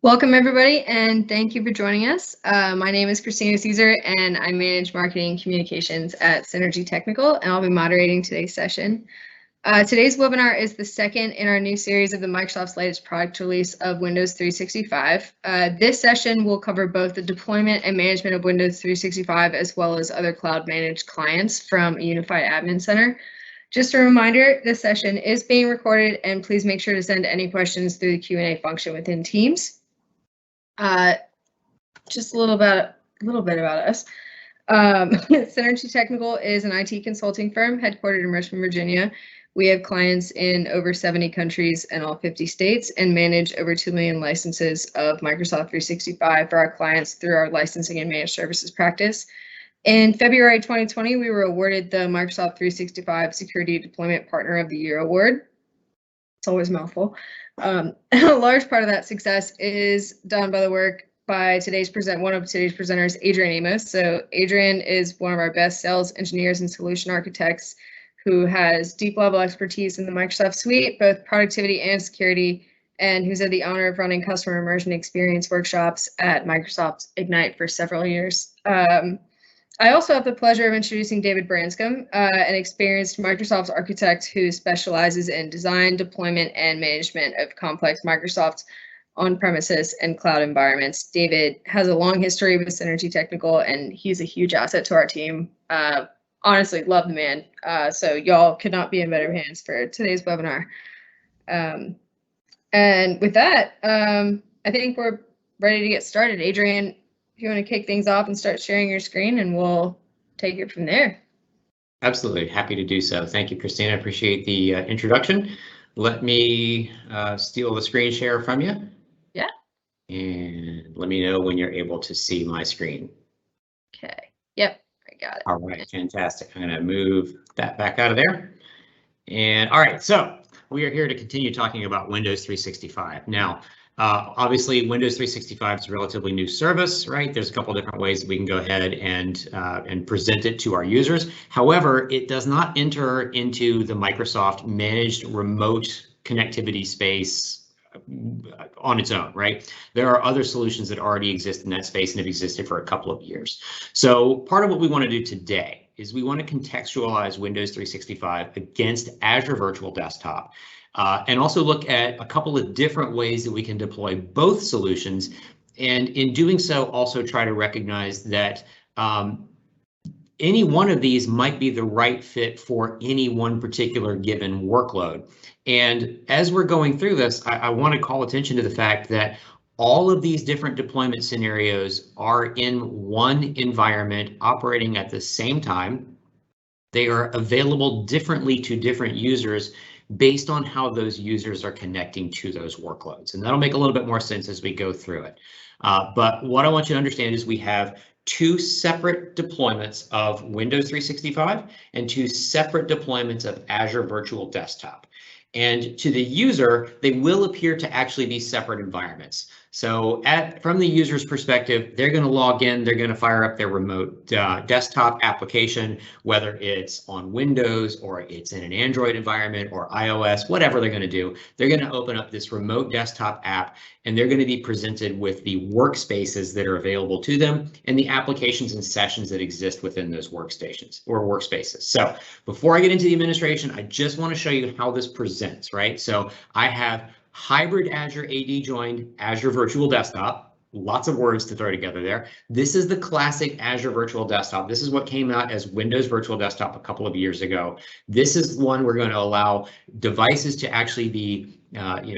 Welcome, everybody, and thank you for joining us. My name is Christina Caesar, and I manage marketing communications at Synergy Technical, and I'll be moderating today's session. Today's webinar is the second in our new series of the Microsoft's latest product release of Windows 365. This session will cover both the deployment and management of Windows 365, as well as other cloud-managed clients from a unified admin center. Just a reminder, this session is being recorded, and please make sure to send any questions through the Q&A function within Teams. Just a little bit about us. Synergy Technical is an IT consulting firm headquartered in Richmond, Virginia. We have clients in over 70 countries and all 50 states and manage over 2 million licenses of Microsoft 365 for our clients through our licensing and managed services practice. In February 2020, we were awarded the Microsoft 365 Security Deployment Partner of the Year award. It's always a mouthful. A large part of that success is done by the work by one of today's presenters, Adrian Amos. So Adrian is one of our best sales engineers and solution architects who has deep level expertise in the Microsoft suite, both productivity and security, and who's had the honor of running customer immersion experience workshops at Microsoft Ignite for several years. I also have the pleasure of introducing David Branscome, an experienced Microsoft architect who specializes in design, deployment, and management of complex Microsoft on-premises and cloud environments. David has a long history with Synergy Technical, and he's a huge asset to our team. Honestly, love the man. So y'all could not be in better hands for today's webinar. And with that, I think we're ready to get started. Adrian, if you want to kick things off and start sharing your screen, and we'll take it from there. Absolutely, happy to do so. Thank you, Christina. I appreciate the introduction. Let me steal the screen share from you. Yeah. And let me know when you're able to see my screen. Okay. Yep, I got it. All right, fantastic. I'm going to move that back out of there. And all right, so we are here to continue talking about Windows 365. Now, obviously, Windows 365 is a relatively new service, right? There's a couple different ways that we can go ahead and present it to our users. However, it does not enter into the Microsoft managed remote connectivity space on its own, right? There are other solutions that already exist in that space and have existed for a couple of years. So part of what we want to do today is we want to contextualize Windows 365 against Azure Virtual Desktop. And also look at a couple of different ways that we can deploy both solutions. And in doing so, also try to recognize that any one of these might be the right fit for any one particular given workload. And as we're going through this, I want to call attention to the fact that all of these different deployment scenarios are in one environment operating at the same time. They are available differently to different users based on how those users are connecting to those workloads. And that'll make a little bit more sense as we go through it. But what I want you to understand is we have two separate deployments of Windows 365 and two separate deployments of Azure Virtual Desktop. And to the user, they will appear to actually be separate environments. So from the user's perspective, they're going to log in, they're going to fire up their remote desktop application, whether it's on Windows or it's in an Android environment or iOS, whatever they're going to do. They're going to open up this remote desktop app, and they're going to be presented with the workspaces that are available to them and the applications and sessions that exist within those workstations or workspaces. So before I get into the administration, I just want to show you how this presents, right? So I have hybrid Azure AD joined Azure Virtual Desktop. Lots of words to throw together there. This is the classic Azure Virtual Desktop. This is what came out as Windows Virtual Desktop a couple of years ago. This is one we're going to allow devices to actually be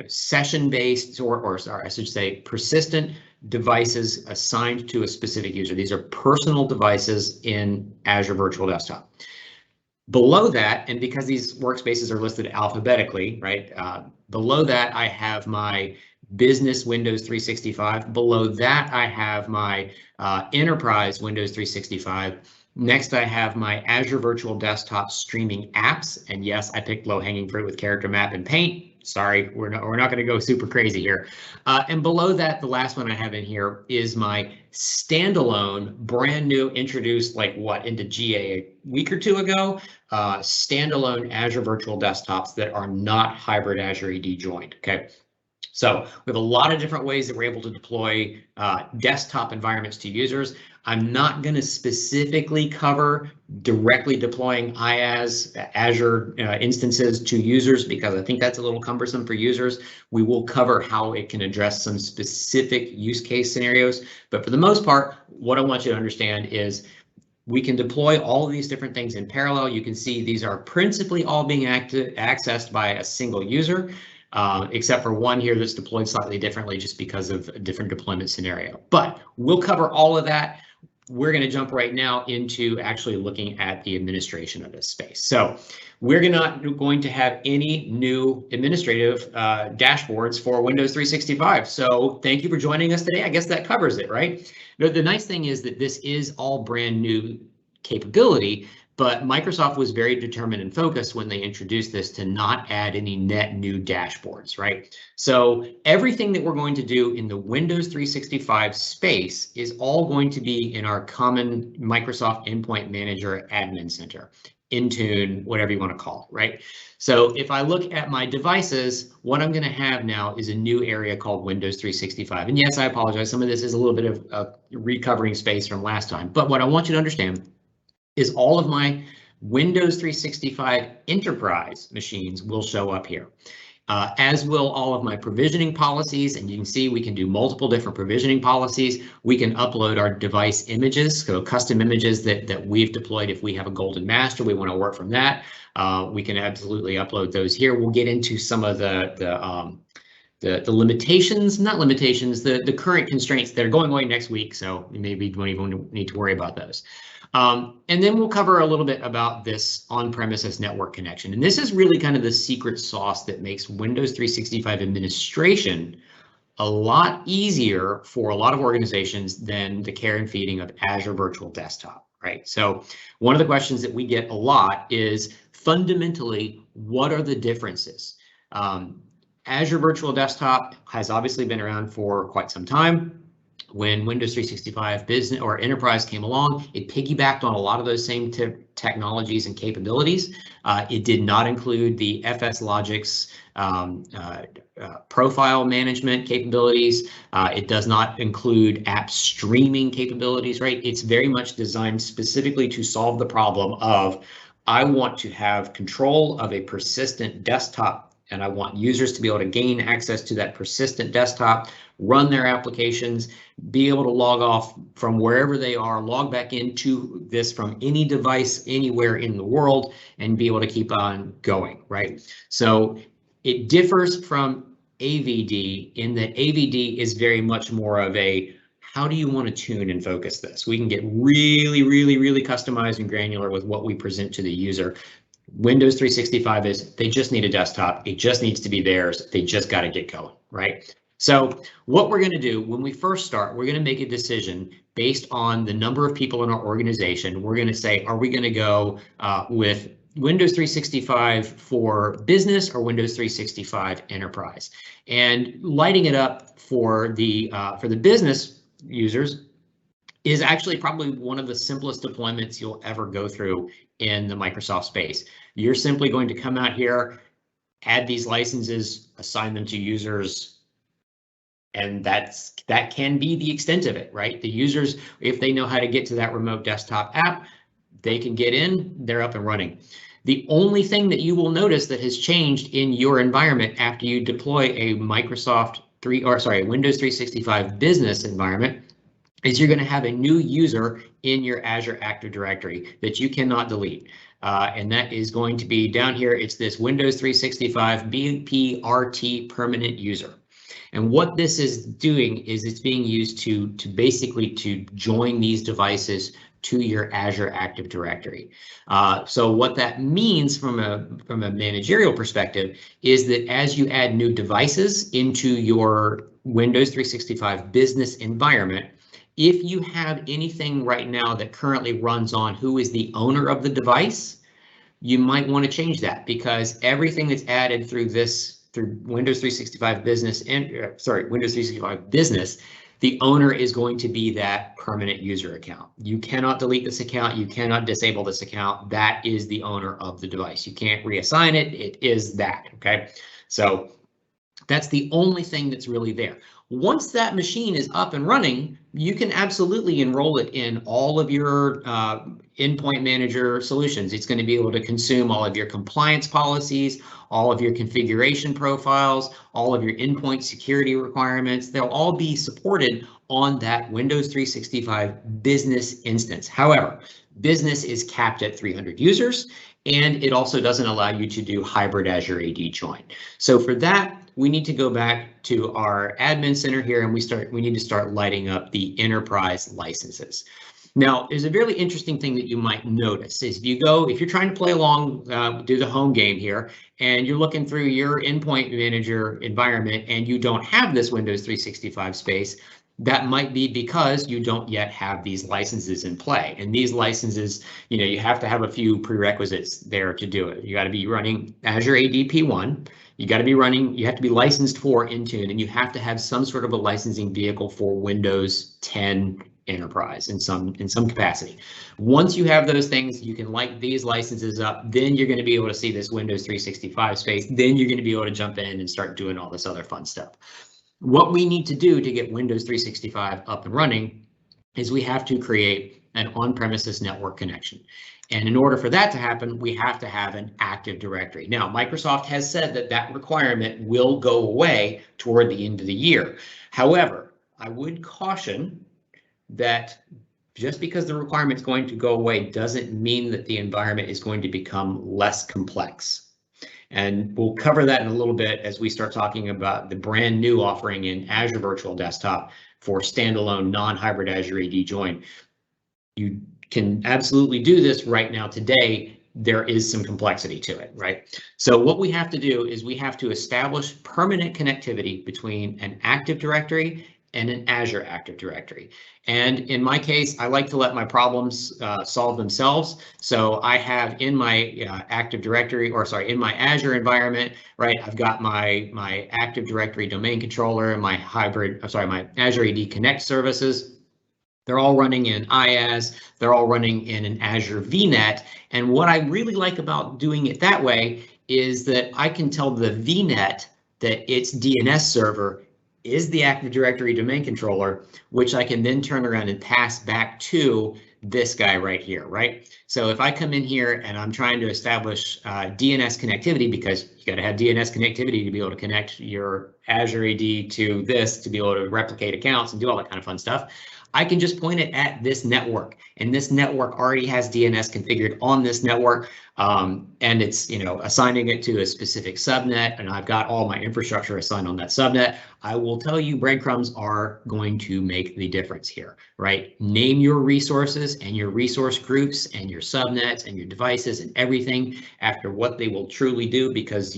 session-based or sorry, I should say persistent devices assigned to a specific user. These are personal devices in Azure Virtual Desktop. Below that, and because these workspaces are listed alphabetically, right, below that I have my business Windows 365. Below that I have my enterprise Windows 365. Next I have my Azure Virtual Desktop streaming apps, and yes, I picked low-hanging fruit with Character Map and Paint. Sorry, we're not going to go super crazy here. And below that, the last one I have in here is my standalone, brand new, introduced like what into GA a week or two ago, standalone Azure Virtual Desktops that are not hybrid Azure AD joined. Okay. So we have a lot of different ways that we're able to deploy desktop environments to users. I'm not going to specifically cover directly deploying IaaS, Azure instances to users, because I think that's a little cumbersome for users. We will cover how it can address some specific use case scenarios. But for the most part, what I want you to understand is we can deploy all of these different things in parallel. You can see these are principally all being accessed by a single user. Except for one here that's deployed slightly differently just because of a different deployment scenario. But we'll cover all of that. We're going to jump right now into actually looking at the administration of this space. So we're not going to have any new administrative dashboards for Windows 365. So thank you for joining us today. I guess that covers it, right? The nice thing is that this is all brand new capability. But Microsoft was very determined and focused when they introduced this to not add any net new dashboards, right? So everything that we're going to do in the Windows 365 space is all going to be in our common Microsoft Endpoint Manager Admin Center, Intune, whatever you want to call it, right? So if I look at my devices, what I'm going to have now is a new area called Windows 365. And yes, I apologize. Some of this is a little bit of recovering space from last time. But what I want you to understand is all of my Windows 365 Enterprise machines will show up here, as will all of my provisioning policies. And you can see we can do multiple different provisioning policies. We can upload our device images, so custom images that we've deployed. If we have a golden master, we want to work from that. We can absolutely upload those here. We'll get into some of the limitations, not limitations, the current constraints that are going away next week. So maybe you don't even need to worry about those. And then we'll cover a little bit about this on-premises network connection. And this is really kind of the secret sauce that makes Windows 365 administration a lot easier for a lot of organizations than the care and feeding of Azure Virtual Desktop, right? So one of the questions that we get a lot is fundamentally, what are the differences? Azure Virtual Desktop has obviously been around for quite some time. When Windows 365 Business or Enterprise came along, it piggybacked on a lot of those same technologies and capabilities. It did not include the FS Logix profile management capabilities. It does not include app streaming capabilities, right? It's very much designed specifically to solve the problem of, I want to have control of a persistent desktop, and I want users to be able to gain access to that persistent desktop, run their applications, be able to log off from wherever they are, log back into this from any device anywhere in the world, and be able to keep on going, right? So it differs from AVD in that AVD is very much more of a, how do you want to tune and focus this? We can get really, really, really customized and granular with what we present to the user. Windows 365 is, they just need a desktop. It just needs to be theirs. They just got to get going, right? So what we're going to do when we first start, we're going to make a decision based on the number of people in our organization. We're going to say, are we going to go with Windows 365 for business or Windows 365 enterprise? And lighting it up for the business users is actually probably one of the simplest deployments you'll ever go through in the Microsoft space. You're simply going to come out here, add these licenses, assign them to users, and that can be the extent of it, right? The users, if they know how to get to that remote desktop app, they can get in, they're up and running. The only thing that you will notice that has changed in your environment after you deploy a Windows 365 business environment is you're going to have a new user in your Azure Active Directory that you cannot delete. And that is going to be down here. It's this Windows 365 BPRT permanent user. And what this is doing is it's being used to basically join these devices to your Azure Active Directory. So what that means from a managerial perspective is that as you add new devices into your Windows 365 business environment, if you have anything right now that currently runs on who is the owner of the device, you might want to change that, because everything that's added through Windows 365 Business Windows 365 Business, the owner is going to be that permanent user account. You cannot delete this account. You cannot disable this account. That is the owner of the device. You can't reassign it. It is that. Okay, so That's the only thing that's really there. Once that machine is up and running, you can absolutely enroll it in all of your endpoint manager solutions. It's going to be able to consume all of your compliance policies, all of your configuration profiles, all of your endpoint security requirements. They'll all be supported on that Windows 365 business instance. However, business is capped at 300 users, and it also doesn't allow you to do hybrid Azure AD join. So for that, we need to go back to our admin center here, and we need to start lighting up the enterprise licenses. Now, there's a really interesting thing that you might notice is if you're trying to play along, do the home game here, and you're looking through your endpoint manager environment and you don't have this Windows 365 space, that might be because you don't yet have these licenses in play. And these licenses, you have to have a few prerequisites there to do it. You got to be running Azure AD P1. You have to be licensed for Intune, and you have to have some sort of a licensing vehicle for Windows 10 Enterprise in some capacity. Once you have those things, you can light these licenses up, then you're going to be able to see this Windows 365 space. Then you're going to be able to jump in and start doing all this other fun stuff. What we need to do to get Windows 365 up and running is we have to create an on-premises network connection. And in order for that to happen, we have to have an Active Directory. Now, Microsoft has said that that requirement will go away toward the end of the year. However, I would caution that just because the requirement is going to go away doesn't mean that the environment is going to become less complex. And we'll cover that in a little bit as we start talking about the brand new offering in Azure Virtual Desktop for standalone non-hybrid Azure AD join. You can absolutely do this right now today. There is some complexity to it, right? So what we have to do is we have to establish permanent connectivity between an Active Directory and an Azure Active Directory. And in my case, I like to let my problems solve themselves. So I have in my Active Directory, in my Azure environment, right, I've got my Active Directory domain controller and my my Azure AD Connect services. They're all running in IaaS, they're all running in an Azure VNet. And what I really like about doing it that way is that I can tell the VNet that its DNS server is the Active Directory domain controller, which I can then turn around and pass back to this guy right here, right? So if I come in here and I'm trying to establish DNS connectivity, because you got to have DNS connectivity to be able to connect your Azure AD to this, to be able to replicate accounts and do all that kind of fun stuff, I can just point it at this network, and this network already has DNS configured on this network, and it's assigning it to a specific subnet, and I've got all my infrastructure assigned on that subnet. I will tell you, breadcrumbs are going to make the difference here, right? Name your resources and your resource groups and your subnets and your devices and everything after what they will truly do, because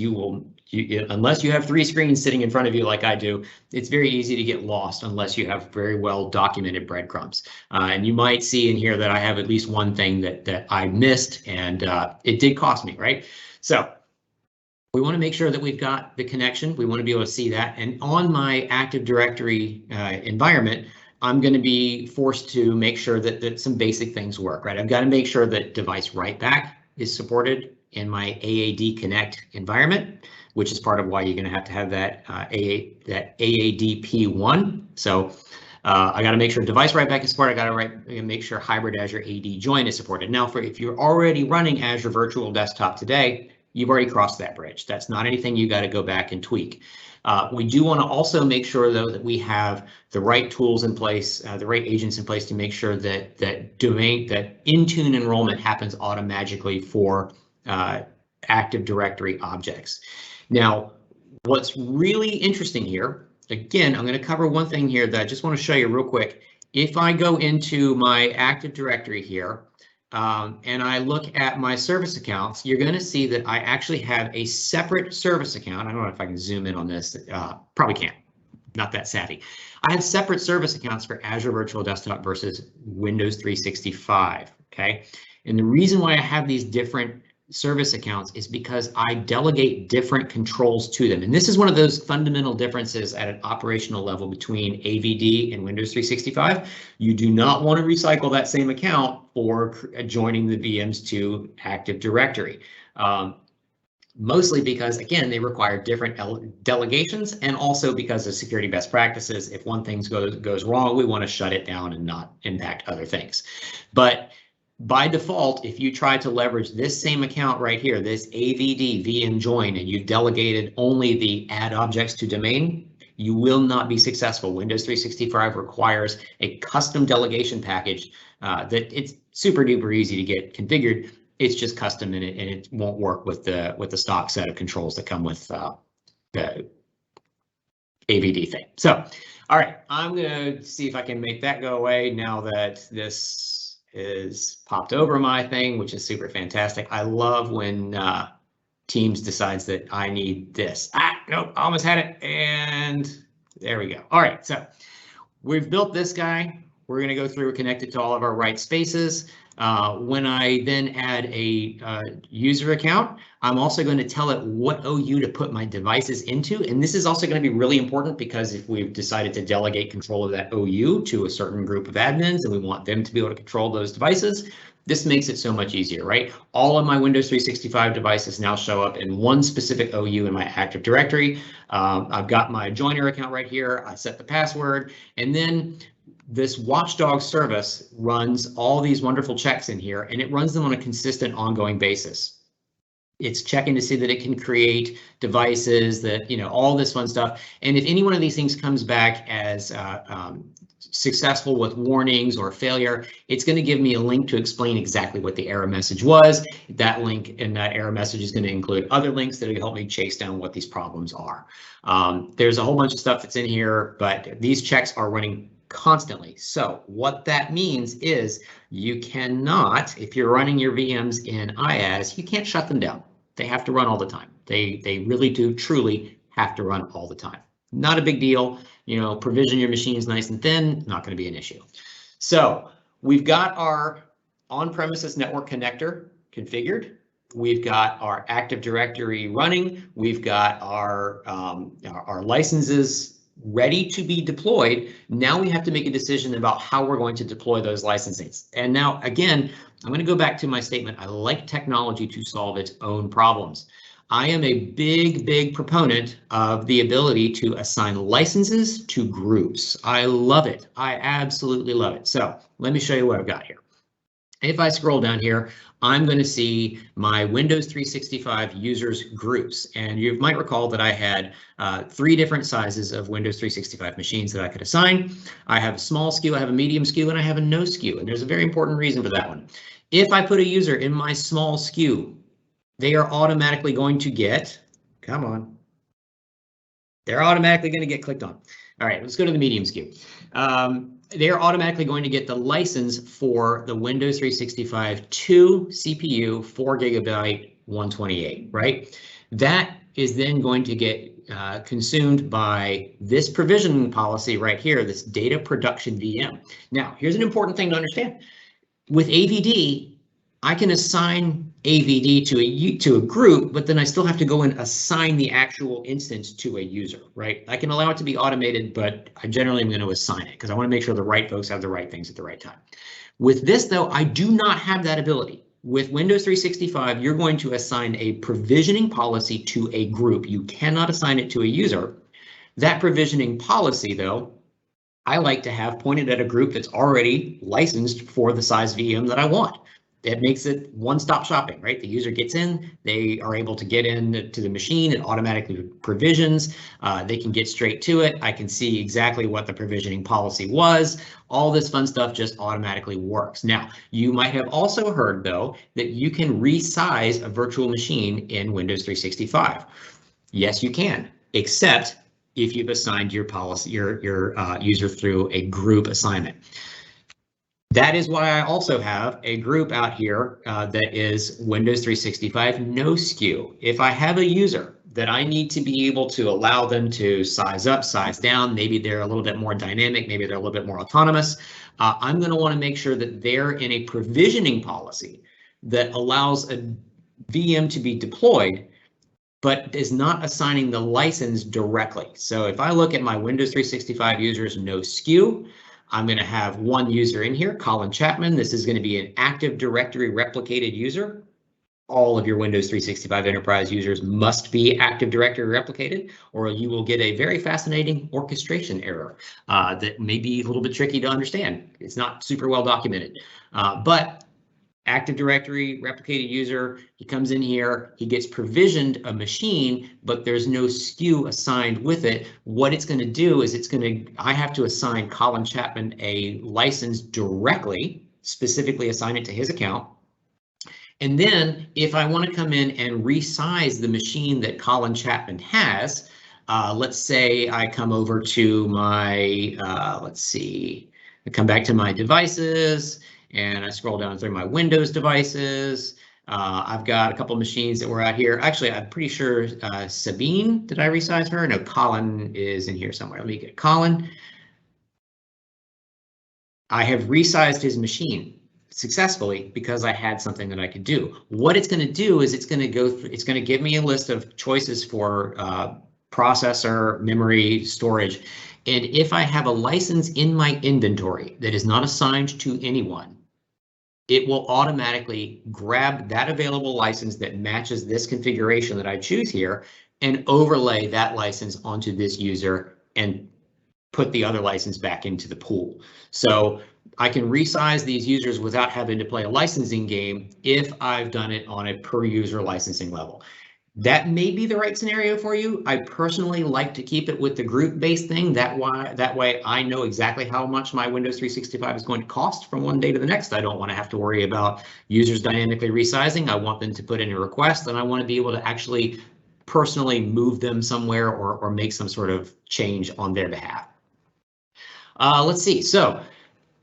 unless you have 3 screens sitting in front of you like I do, it's very easy to get lost unless you have very well documented breadcrumbs. And you might see in here that I have at least one thing that I missed, and it did cost me, right? So we want to make sure that we've got the connection. We want to be able to see that. And on my Active Directory environment, I'm going to be forced to make sure that some basic things work, right? I've got to make sure that device write back is supported in my AAD Connect environment, which is part of why you're going to have that AADP1. So I got to make sure device write back is supported. I got to make sure hybrid Azure AD join is supported. Now, if you're already running Azure Virtual Desktop today, you've already crossed that bridge. That's not anything you got to go back and tweak. We do want to also make sure, though, that we have the right tools in place, the right agents in place to make sure that Intune enrollment happens automatically for Active Directory objects. Now, what's really interesting here, again, I'm going to cover one thing here that I just want to show you real quick. If I go into my Active Directory here, and I look at my service accounts, you're going to see that I actually have a separate service account. I don't know if I can zoom in on this. Probably can't. Not that savvy. I have separate service accounts for Azure Virtual Desktop versus Windows 365. Okay, and the reason why I have these different service accounts is because I delegate different controls to them. And this is one of those fundamental differences at an operational level between AVD and Windows 365. You do not want to recycle that same account for joining the VMs to Active Directory. mostly because, again, they require different delegations, and also because of security best practices. If one thing goes wrong, we want to shut it down and not impact other things. But by default, if you try to leverage this same account right here, this AVD VM join, and you delegated only the add objects to domain, you will not be successful. Windows 365 requires a custom delegation package that it's super duper easy to get configured. It's just custom, and it won't work with the stock set of controls that come with the AVD thing. So, all right, I'm gonna see if I can make that go away now that this is popped over my thing, which is super fantastic. I love when Teams decides that I need this. Nope, I almost had it, and there we go. All right, so we've built this guy. We're going to go through and connect it to all of our right spaces. When I then add a user account, I'm also going to tell it what OU to put my devices into. And this is also going to be really important, because if we've decided to delegate control of that OU to a certain group of admins and we want them to be able to control those devices, this makes it so much easier, right? All of my Windows 365 devices now show up in one specific OU in my Active Directory. I've got my joiner account right here. I set the password, and then this watchdog service runs all these wonderful checks in here, and it runs them on a consistent, ongoing basis. It's checking to see that it can create devices, that, you know, all this fun stuff. And if any one of these things comes back as successful with warnings or failure, it's going to give me a link to explain exactly what the error message was. That link in that error message is going to include other links that will help me chase down what these problems are. There's a whole bunch of stuff that's in here, but these checks are running constantly. So what that means is you cannot, if you're running your VMs in IaaS, you can't shut them down. They have to run all the time. They really do truly have to run all the time. Not a big deal. You know, provision your machines nice and thin, not going to be an issue. So we've got our on-premises network connector configured. We've got our Active Directory running. We've got our licenses ready to be deployed. Now we have to make a decision about how we're going to deploy those licensings. And now, again, I'm going to go back to my statement. I like technology to solve its own problems. I am a big proponent of the ability to assign licenses to groups. I love it. I absolutely love it. So let me show you what I've got here. If I scroll down here, I'm going to see my Windows 365 users groups. And you might recall that I had 3 different sizes of Windows 365 machines that I could assign. I have a small SKU, I have a medium SKU, and I have a no SKU. And there's a very important reason for that one. If I put a user in my small SKU, they are automatically going to get, come on, they're automatically going to get clicked on. All right, let's go to the medium SKU. They're automatically going to get the license for the Windows 365 2 CPU, 4 GB, 128, right? That is then going to get consumed by this provisioning policy right here, this data production VM. Now, here's an important thing to understand. With AVD, I can assign AVD to a group, but then I still have to go and assign the actual instance to a user, right? I can allow it to be automated, but I generally am going to assign it because I want to make sure the right folks have the right things at the right time. With this, though, I do not have that ability. With Windows 365, you're going to assign a provisioning policy to a group. You cannot assign it to a user. That provisioning policy, though, I like to have pointed at a group that's already licensed for the size VM that I want. It makes it one-stop shopping, right? The user gets in, they are able to get in to the machine, it automatically provisions, they can get straight to it. I can see exactly what the provisioning policy was. All this fun stuff just automatically works. Now, you might have also heard, though, that you can resize a virtual machine in Windows 365. Yes, you can, except if you've assigned your policy, your user through a group assignment. That is why I also have a group out here that is Windows 365 no SKU. If I have a user that I need to be able to allow them to size up, size down, maybe they're a little bit more dynamic, maybe they're a little bit more autonomous, I'm going to want to make sure that they're in a provisioning policy that allows a VM to be deployed, but is not assigning the license directly. So if I look at my Windows 365 users no SKU, I'm going to have one user in here, Colin Chapman. This is going to be an Active Directory replicated user. all of your Windows 365 Enterprise users must be Active Directory replicated, or you will get a very fascinating orchestration error that may be a little bit tricky to understand. It's not super well documented, but Active Directory replicated user, he comes in here, he gets provisioned a machine, but there's no SKU assigned with it. What it's going to do is I have to assign Colin Chapman a license directly, specifically assign it to his account. And then if I want to come in and resize the machine that Colin Chapman has, let's say I come over to my, let's see, I come back to my devices and I scroll down through my Windows devices. I've got a couple machines that were out here. Actually, I'm pretty sure Sabine, did I resize her? No, Colin is in here somewhere. Let me get Colin. I have resized his machine successfully because I had something that I could do. What it's going to do is it's going to give me a list of choices for processor, memory, storage. And if I have a license in my inventory that is not assigned to anyone, it will automatically grab that available license that matches this configuration that I choose here and overlay that license onto this user and put the other license back into the pool. So I can resize these users without having to play a licensing game if I've done it on a per user licensing level. That may be the right scenario for you. I personally like to keep it with the group-based thing. That way I know exactly how much my Windows 365 is going to cost from one day to the next. I don't want to have to worry about users dynamically resizing. I want them to put in a request, and I want to be able to actually personally move them somewhere or make some sort of change on their behalf. Let's see. So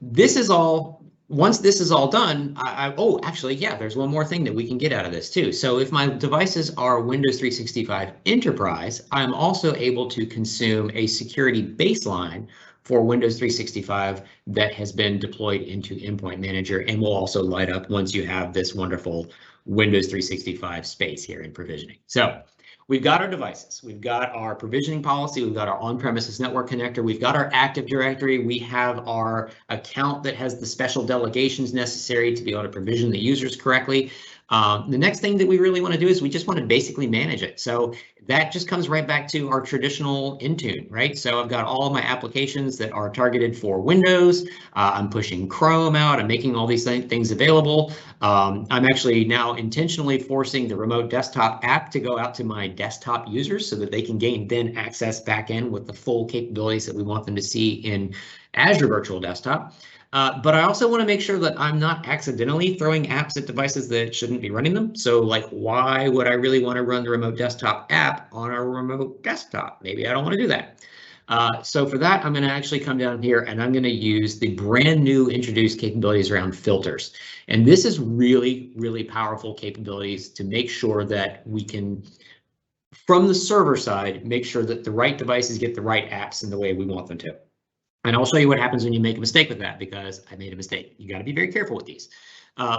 this is all, once this is all done, oh, actually, yeah, there's one more thing that we can get out of this too. So if my devices are Windows 365 Enterprise, I'm also able to consume a security baseline for Windows 365 that has been deployed into Endpoint Manager and will also light up once you have this wonderful Windows 365 space here in provisioning. So we've got our devices, we've got our provisioning policy, we've got our on-premises network connector, we've got our Active Directory, we have our account that has the special delegations necessary to be able to provision the users correctly. The next thing that we really want to do is we just want to basically manage it. So that just comes right back to our traditional Intune, right? So I've got all of my applications that are targeted for Windows. I'm pushing Chrome out. I'm making all these things available. I'm actually now intentionally forcing the remote desktop app to go out to my desktop users so that they can gain then access back in with the full capabilities that we want them to see in Azure Virtual Desktop. But I also want to make sure that I'm not accidentally throwing apps at devices that shouldn't be running them. So like, why would I really want to run the remote desktop app on a remote desktop? Maybe I don't want to do that. So for that, I'm going to actually come down here and I'm going to use the brand new introduced capabilities around filters. And this is really, really powerful capabilities to make sure that we can, from the server side, make sure that the right devices get the right apps in the way we want them to. And I'll show you what happens when you make a mistake with that, because I made a mistake. You got to be very careful with these.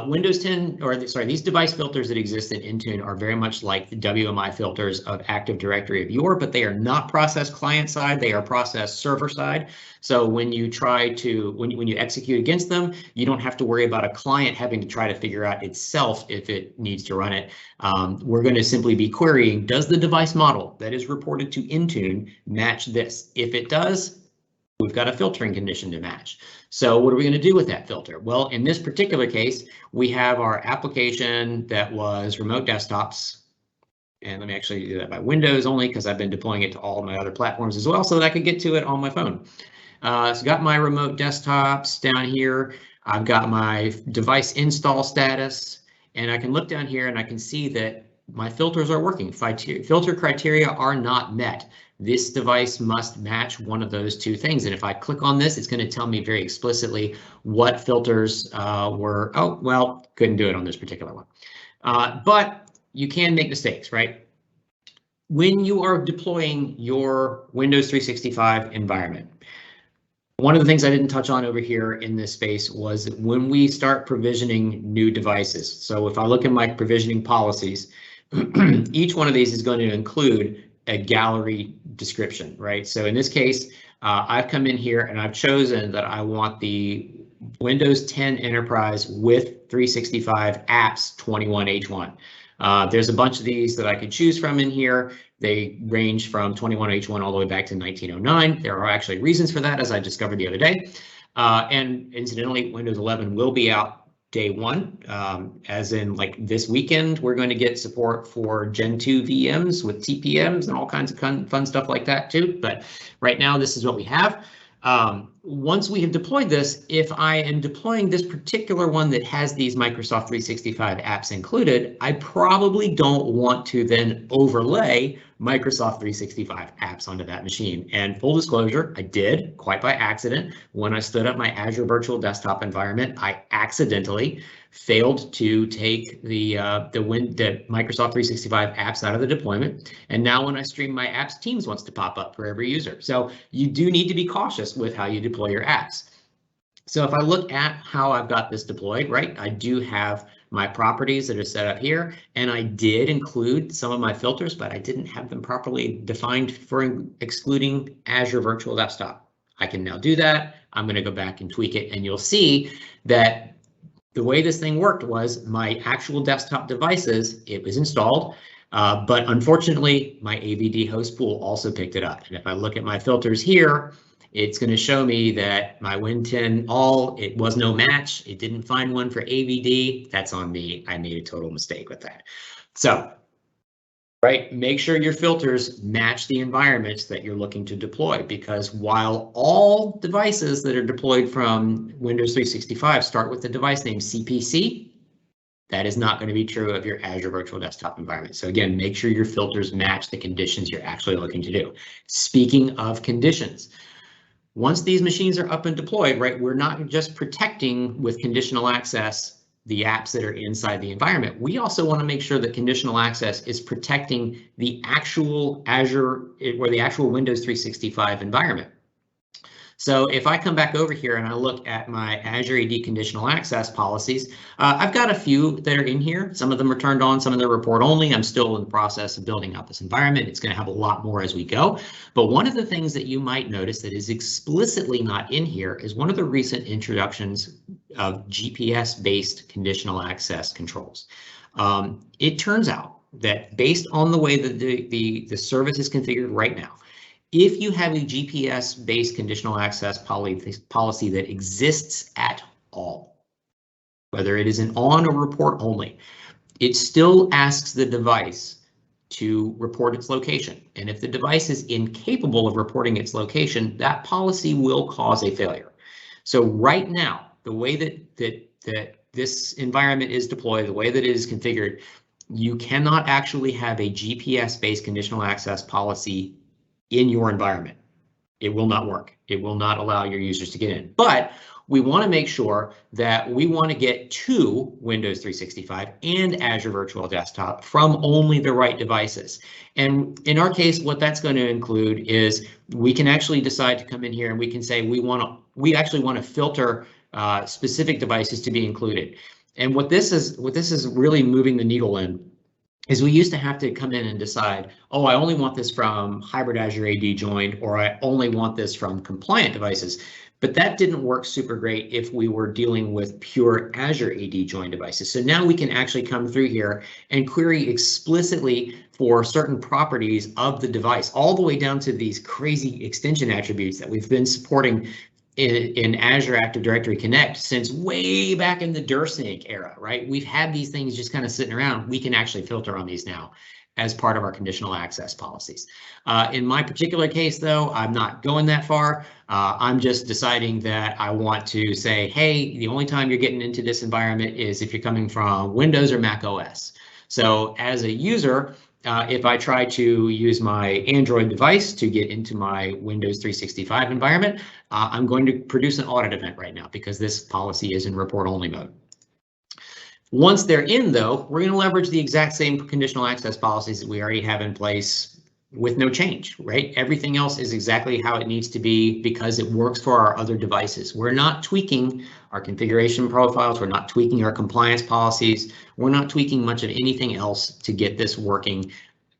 Windows 10, or sorry, these device filters that exist in Intune are very much like the WMI filters of Active Directory of yore, but they are not processed client side, they are processed server side. So when you try to, when you execute against them, you don't have to worry about a client having to try to figure out itself if it needs to run it. We're going to simply be querying, does the device model that is reported to Intune match this? If it does, we've got a filtering condition to match. So what are we going to do with that filter? Well, in this particular case, we have our application that was remote desktops. And let me actually do that by Windows only because I've been deploying it to all of my other platforms as well so that I could get to it on my phone. So got my remote desktops down here. I've got my device install status, and I can look down here and I can see that my filters are working. Filter criteria are not met. This device must match one of those two things. And if I click on this, it's going to tell me very explicitly what filters were. Oh, well, couldn't do it on this particular one. But you can make mistakes, right? When you are deploying your Windows 365 environment, one of the things I didn't touch on over here in this space was when we start provisioning new devices. So if I look at my provisioning policies, each one of these is going to include a gallery description, right? So in this case, I've come in here and I've chosen that I want the Windows 10 Enterprise with 365 apps 21H1. There's a bunch of these that I could choose from in here. They range from 21H1 all the way back to 1909. There are actually reasons for that, as I discovered the other day. And incidentally, Windows 11 will be out day one, as in like this weekend. We're going to get support for Gen 2 VMs with TPMs and all kinds of fun stuff like that too. But right now, this is what we have. Once we have deployed this, if I am deploying this particular one that has these Microsoft 365 apps included, I probably don't want to then overlay Microsoft 365 apps onto that machine. And full disclosure, I did, quite by accident. When I stood up my Azure Virtual Desktop environment, I accidentally failed to take the Microsoft 365 apps out of the deployment. And now when I stream my apps, Teams wants to pop up for every user. So you do need to be cautious with how you deploy your apps. So if I look at how I've got this deployed, right, I do have my properties that are set up here, and I did include some of my filters, but I didn't have them properly defined for excluding Azure Virtual Desktop. I can now do that. I'm going to go back and tweak it, and you'll see that the way this thing worked was my actual desktop devices, it was installed, but unfortunately, my AVD host pool also picked it up. And if I look at my filters here, it's going to show me that my Win10 all, it was no match. It didn't find one for AVD. That's on me. I made a total mistake with that. So, right, make sure your filters match the environments that you're looking to deploy, because while all devices that are deployed from Windows 365 start with the device name CPC, that is not going to be true of your Azure Virtual Desktop environment. So again, make sure your filters match the conditions you're actually looking to do. Speaking of conditions, once these machines are up and deployed, right, we're not just protecting with conditional access the apps that are inside the environment. We also want to make sure that conditional access is protecting the actual Azure or the actual Windows 365 environment. So if I come back over here and I look at my Azure AD conditional access policies, I've got a few that are in here. Some of them are turned on, some of them are report only. I'm still in the process of building out this environment. It's going to have a lot more as we go. But one of the things that you might notice that is explicitly not in here is one of the recent introductions of GPS-based conditional access controls. It turns out that based on the way that the service is configured right now, if you have a GPS-based conditional access policy that exists at all, whether it is an on or report only, it still asks the device to report its location. And if the device is incapable of reporting its location, that policy will cause a failure. So right now, the way that this environment is deployed, the way that it is configured, you cannot actually have a GPS-based conditional access policy in your environment. It will not work. It will not allow your users to get in. But we want to make sure that we want to get to Windows 365 and Azure Virtual Desktop from only the right devices. And in our case, what that's going to include is we can actually decide to come in here and we can say we actually want to filter specific devices to be included. And what this is really moving the needle in is we used to have to come in and decide, oh, I only want this from hybrid Azure AD joined, or I only want this from compliant devices. But that didn't work super great if we were dealing with pure Azure AD joined devices. So now we can actually come through here and query explicitly for certain properties of the device, all the way down to these crazy extension attributes that we've been supporting in Azure Active Directory Connect since way back in the DirSync era, right? We've had these things just kind of sitting around. We can actually filter on these now as part of our conditional access policies. In my particular case, though, I'm not going that far. I'm just deciding that I want to say, hey, the only time you're getting into this environment is if you're coming from Windows or Mac OS. So as a user, if I try to use my Android device to get into my Windows 365 environment, I'm going to produce an audit event right now because this policy is in report only mode. Once they're in, though, we're going to leverage the exact same conditional access policies that we already have in place with no change, right? Everything else is exactly how it needs to be because it works for our other devices. We're not tweaking our configuration profiles. We're not tweaking our compliance policies. We're not tweaking much of anything else to get this working.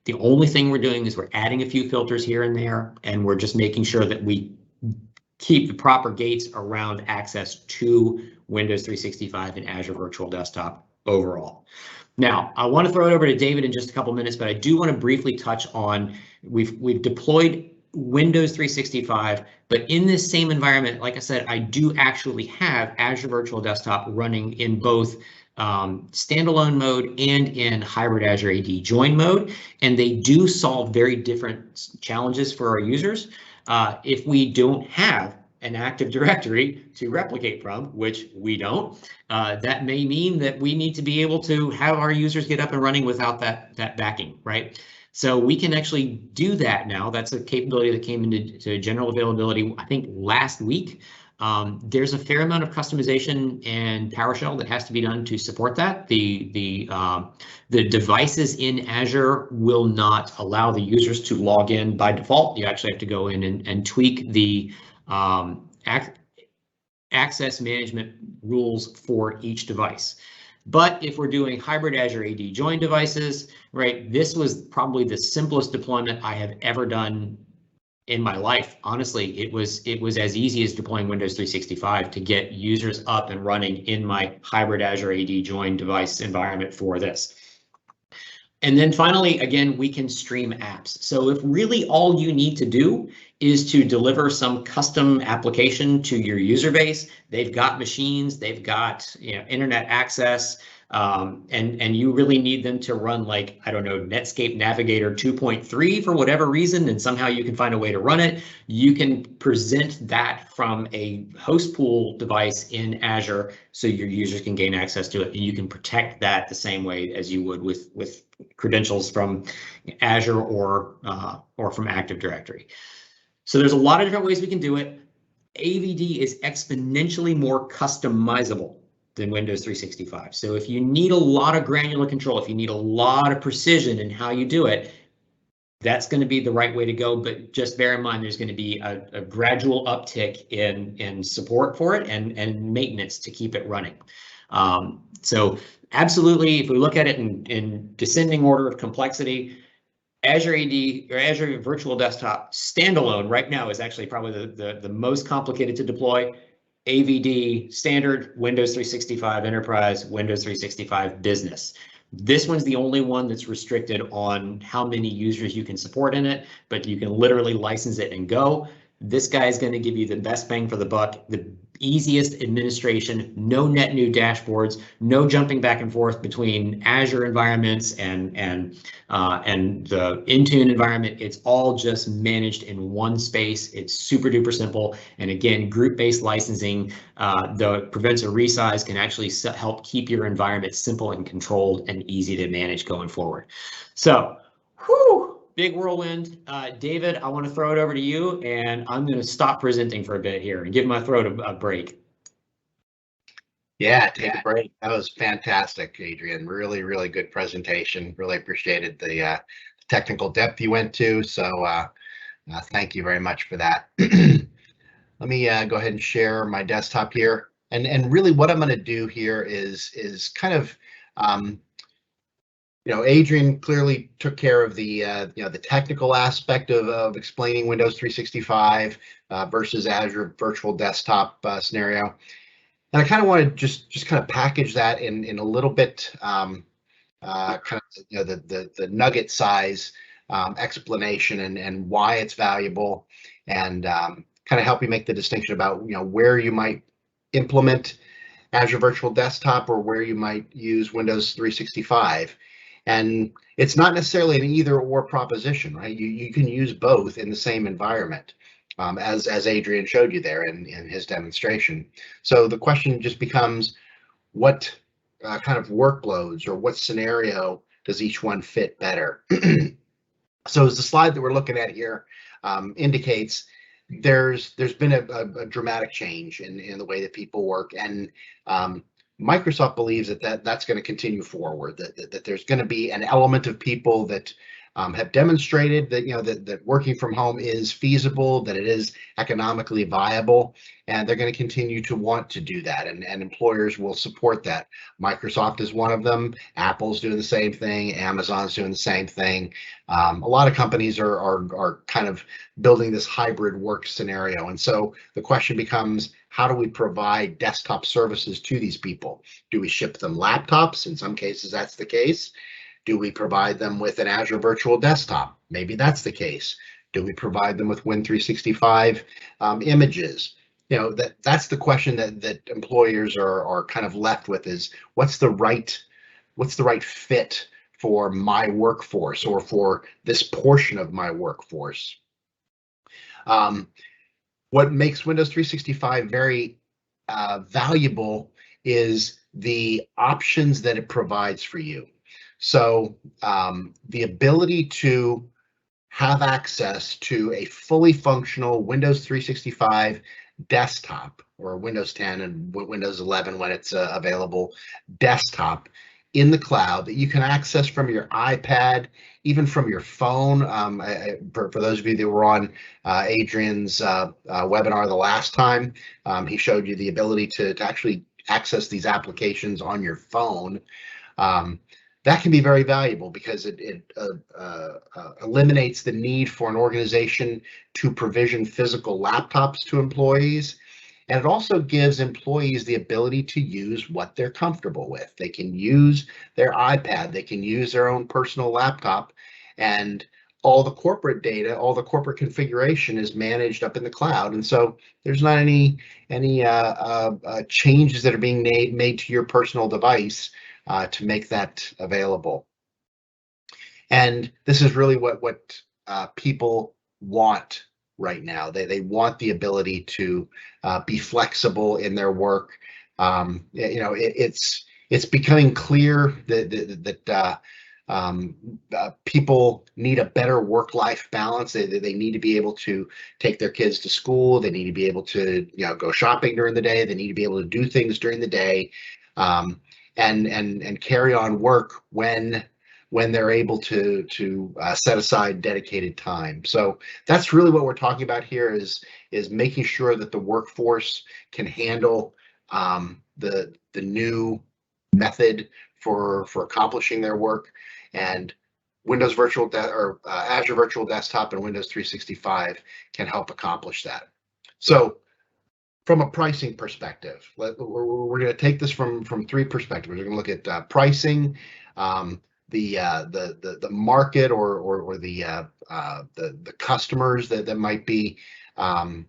The only thing we're doing is we're adding a few filters here and there, and we're just making sure that we keep the proper gates around access to Windows 365 and Azure Virtual Desktop overall. Now, I want to throw it over to David in just a couple minutes, but I do want to briefly touch on, we've deployed Windows 365, but in this same environment, like I said, I do actually have Azure Virtual Desktop running in both standalone mode and in hybrid Azure AD join mode, and they do solve very different challenges for our users. If we don't have an Active Directory to replicate from, which we don't, that may mean that we need to be able to have our users get up and running without that backing, right? So we can actually do that now. That's a capability that came into general availability, I think, last week. There's a fair amount of customization and PowerShell that has to be done to support that. The devices in Azure will not allow the users to log in by default. You actually have to go in and tweak the access management rules for each device. But if we're doing hybrid Azure AD join devices, right, this was probably the simplest deployment I have ever done in my life. Honestly, it was as easy as deploying Windows 365 to get users up and running in my hybrid Azure AD join device environment for this. And then finally, again, we can stream apps. So if really all you need to do is to deliver some custom application to your user base, they've got machines, they've got internet access, and you really need them to run, like, I don't know, Netscape Navigator 2.3 for whatever reason, and somehow you can find a way to run it. You can present that from a host pool device in Azure so your users can gain access to it, and you can protect that the same way as you would with credentials from Azure or from Active Directory. So there's a lot of different ways we can do it. AVD is exponentially more customizable than Windows 365. So if you need a lot of granular control, if you need a lot of precision in how you do it, that's going to be the right way to go. But just bear in mind, there's going to be a gradual uptick in support for it and maintenance to keep it running. So absolutely, if we look at it in descending order of complexity, Azure AD or Azure Virtual Desktop standalone right now is actually probably the most complicated to deploy. AVD standard, Windows 365 Enterprise, Windows 365 Business. This one's the only one that's restricted on how many users you can support in it, but you can literally license it and go. This guy is going to give you the best bang for the buck, the easiest administration, no net new dashboards, no jumping back and forth between Azure environments and the Intune environment. It's all just managed in one space. It's super duper simple. And again, group-based licensing that prevents a resize can actually help keep your environment simple and controlled and easy to manage going forward. So, whew. Big whirlwind. David, I want to throw it over to you, and I'm going to stop presenting for a bit here and give my throat a break. Yeah, take a break. That was fantastic, Adrian. Really, really good presentation. Really appreciated the technical depth you went to. So thank you very much for that. Let me go ahead and share my desktop here. And really what I'm going to do here is kind of Adrian clearly took care of the the technical aspect of explaining Windows 365 versus Azure Virtual Desktop scenario, and I kind of want to just kind of package that in a little bit kind of the nugget size explanation and why it's valuable, and kind of help you make the distinction about where you might implement Azure Virtual Desktop or where you might use Windows 365. And it's not necessarily an either or proposition, right? You can use both in the same environment, as Adrian showed you there in his demonstration. So the question just becomes, what kind of workloads or what scenario does each one fit better? So as the slide that we're looking at here indicates, there's been a dramatic change in the way that people work, and Microsoft believes that that's going to continue forward, that there's going to be an element of people that have demonstrated that that working from home is feasible, that it is economically viable, and they're going to continue to want to do that, and employers will support that. Microsoft is one of them. Apple's doing the same thing. Amazon's doing the same thing. A lot of companies are kind of building this hybrid work scenario, and so the question becomes, how do we provide desktop services to these people? Do we ship them laptops? In some cases, that's the case. Do we provide them with an Azure Virtual Desktop? Maybe that's the case. Do we provide them with Win365 images? That's the question that employers are kind of left with, is what's the right fit for my workforce, or for this portion of my workforce? What makes Windows 365 very valuable is the options that it provides for you. So the ability to have access to a fully functional Windows 365 desktop, or Windows 10 and Windows 11 when it's available, desktop in the cloud that you can access from your iPad, even from your phone. For those of you that were on Adrian's webinar the last time, he showed you the ability to actually access these applications on your phone. That can be very valuable because it eliminates the need for an organization to provision physical laptops to employees. And it also gives employees the ability to use what they're comfortable with. They can use their iPad, they can use their own personal laptop, and all the corporate data, all the corporate configuration is managed up in the cloud. And so there's not any changes that are being made to your personal device to make that available. And this is really what people want right now. They want the ability to be flexible in their work. It's becoming clear that people need a better work-life balance. They need to be able to take their kids to school. They need to be able to go shopping during the day. They need to be able to do things during the day, and carry on work when they're able to set aside dedicated time. So that's really what we're talking about here, is making sure that the workforce can handle the new method for accomplishing their work, and Windows Virtual or Azure Virtual Desktop and Windows 365 can help accomplish that. So from a pricing perspective, we're going to take this from three perspectives. We're going to look at pricing, the market, or the customers that might be trying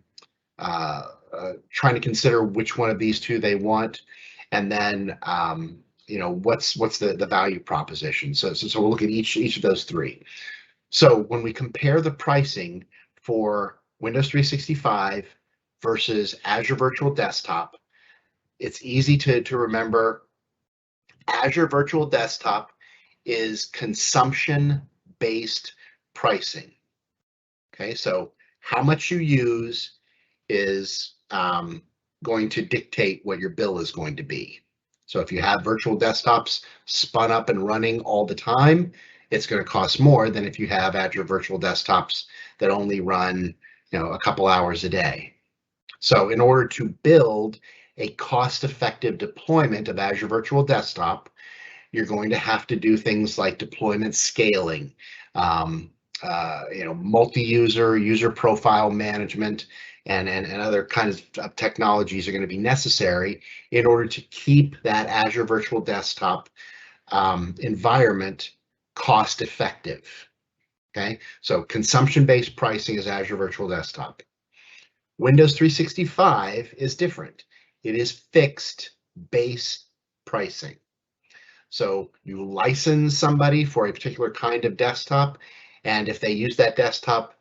to consider which one of these two they want, and then what's the value proposition. So we'll look at each of those three. So when we compare the pricing for Windows 365 versus Azure Virtual Desktop, it's easy to remember. Azure Virtual Desktop is consumption-based pricing. Okay, so how much you use is going to dictate what your bill is going to be. So if you have virtual desktops spun up and running all the time, it's going to cost more than if you have Azure Virtual Desktops that only run a couple hours a day. So in order to build a cost-effective deployment of Azure Virtual Desktop, you're going to have to do things like deployment scaling, multi-user, user profile management, and other kinds of technologies are going to be necessary in order to keep that Azure Virtual Desktop environment cost-effective. Okay, so consumption-based pricing is Azure Virtual Desktop. Windows 365 is different. It is fixed base pricing. So you license somebody for a particular kind of desktop, and if they use that desktop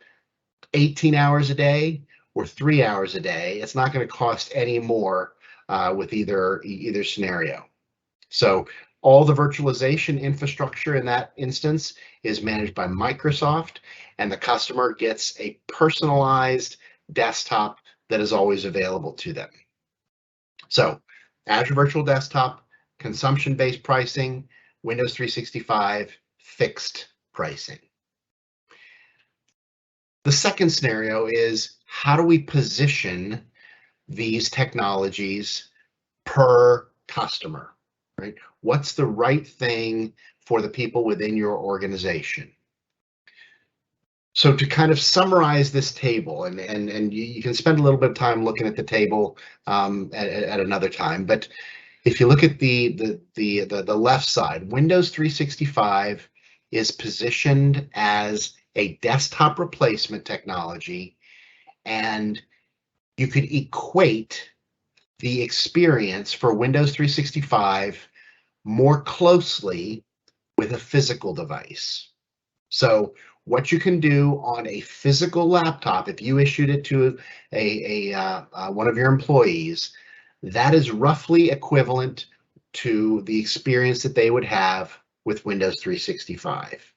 18 hours a day or 3 hours a day, it's not going to cost any more with either scenario. So all the virtualization infrastructure in that instance is managed by Microsoft, and the customer gets a personalized desktop that is always available to them. So Azure Virtual Desktop, consumption-based pricing; Windows 365, fixed pricing. The second scenario is, how do we position these technologies per customer, right? What's the right thing for the people within your organization? So to kind of summarize this table, and you can spend a little bit of time looking at the table at another time, but if you look at the left side, Windows 365 is positioned as a desktop replacement technology, and you could equate the experience for Windows 365 more closely with a physical device. So what you can do on a physical laptop, if you issued it to one of your employees, that is roughly equivalent to the experience that they would have with Windows 365.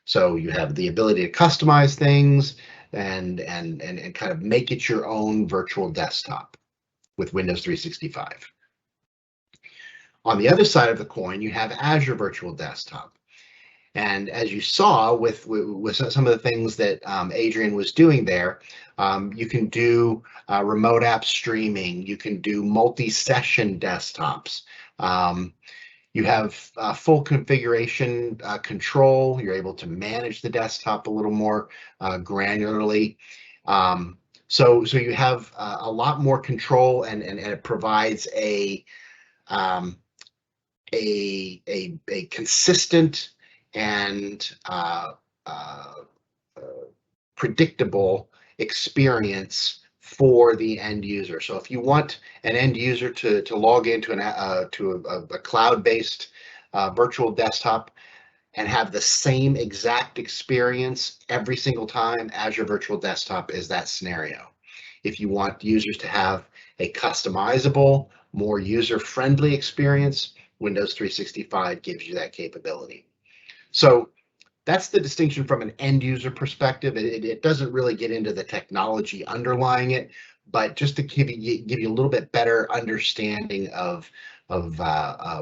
So you have the ability to customize things and kind of make it your own virtual desktop with Windows 365. On the other side of the coin, you have Azure Virtual Desktop. And as you saw with some of the things that Adrian was doing there, you can do remote app streaming, you can do multi-session desktops. You have full configuration control. You're able to manage the desktop a little more granularly. So you have a lot more control, and it provides a consistent and predictable experience for the end user. So if you want an end user to log into a cloud-based virtual desktop and have the same exact experience every single time, Azure Virtual Desktop is that scenario. If you want users to have a customizable, more user-friendly experience, Windows 365 gives you that capability. So that's the distinction from an end user perspective. It doesn't really get into the technology underlying it, but just to give you a little bit better understanding of